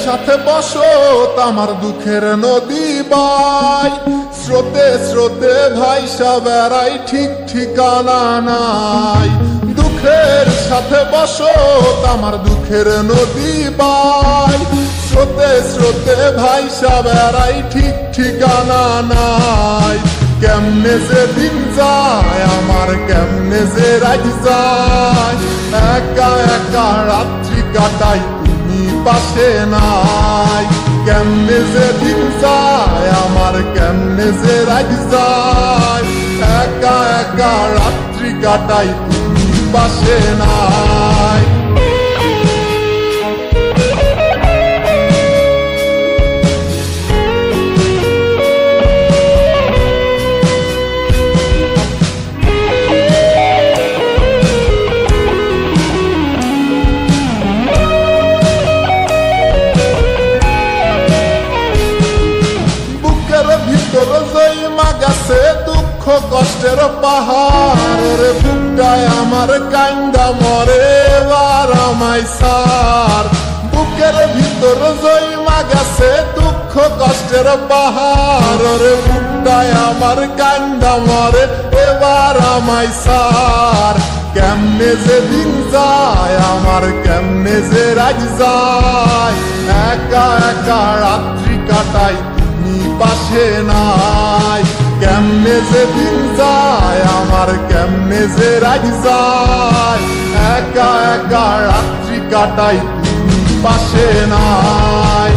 সাথে বসত আমার দুঃখের নদী বাই, স্রোতে স্রোতে ভাইসা বেড়াই ঠিক ঠিকানা নাই। দুঃখের সাথে বসত আমার দুঃখের নদী বাই, স্রোতে স্রোতে ভাইসা বেড়াই ঠিক ঠিকানা নাই। কেমনে যে দিন যায় আমার, কেমনে যে রাত যায়, একা একা রাত্রি কাটাই পাশে নাই। কেমনে যে দিন যায় আমার, কেমনে যে রাত যায়, একা একা রাত্রি কাটাই তুমি পাশে নাই। দুঃখ কষ্টের পাহাড় রে বুকটায় আমার কান্দা মরে এবার আমায় সার। বুকের ভিতর জয়মা গেছে দুঃখ কষ্টের পাহাড় রে বুকটায় আমার কান্দা মরে এবার আমায় সার। কেমনে যে দিন যায় আমার, কেমনে যে রাত যায়, একা একা রাত্রি কাটাই তুমি পাশে নাই। কেমনে যে দিন যায় আমার, কেমনে যে রাত যায়, একা একা রাত্রি কাটাই তুমি পাশে নাই।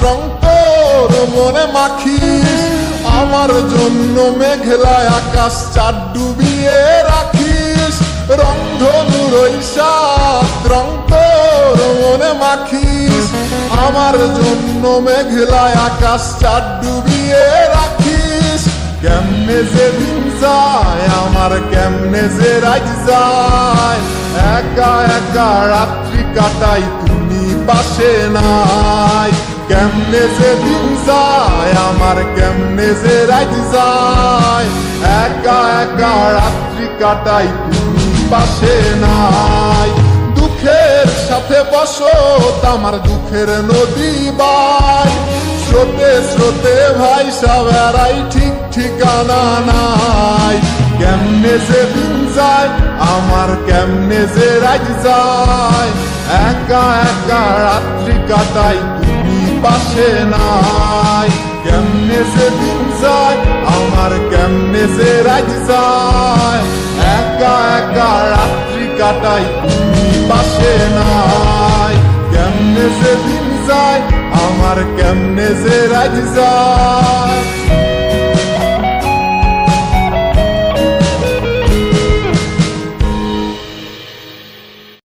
রং তোর মনে মাখিস, আমার জন্য মেঘলায় আকাশ চাঁদ ডুবিয়ে রাখিস। রংধনুর ওই সাত রং তোর মনে মাখিস, আমার জন্য মেঘলায় আকাশ চাঁদ ডুবিয়ে রাখিস। কেমনে যে দিন যায় আমার, কেমনে যে রাত যায়, একা একা রাত্রি কাটাই তুমি পাশে নাই। কেমনে যে দিন যায় আমার, কেমনে যে রাত যায়, একা একা রাত্রি কাটাই তুমি পাশে নাই। দুঃখের সাথে বসত আমার দুঃখের নদী বাই, স্রোতে স্রোতে ভাইসা বেড়াই ঠিক ঠিকানা নাই। কেমনে যে দিন যায় আমার, কেমনে যে রাত যায়, একা একা রাত্রি কাটাই তুমি পাশে নাই। কেমনে যে দিন যায় আমার, কেমনে যে রাত যায়, একা একা রাত্রি কাটাই তুমি পাশে নাই। কেমনে যে দিন যায় আমার, কেমনে যে রাত যায়।